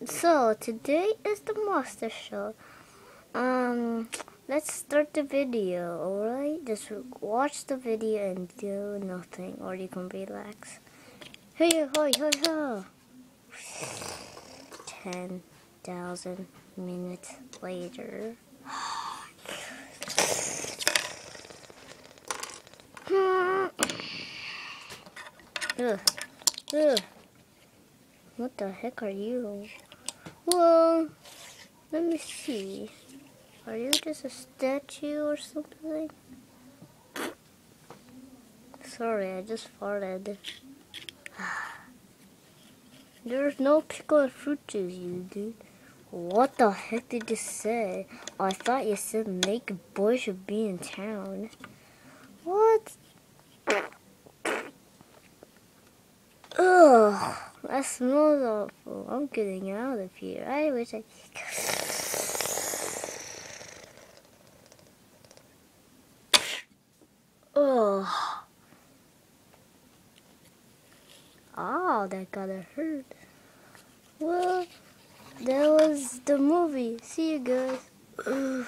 So today is the Monster Show. Let's start the video, alright? Just watch the video and do nothing, or you can relax. Hey, ho, ho, ho. 10,000 minutes later. Ugh. Ugh. What the heck are you? Well, let me see. Are you just a statue or something? Sorry, I just farted. There's no pickle and fruit juice, you dude. What the heck did you say? I thought you said naked boy should be in town. What? Ugh, that smells awful. I'm getting out of here. I wish I... Ugh. Oh, that gotta hurt. Well, that was the movie. See you guys. Ugh.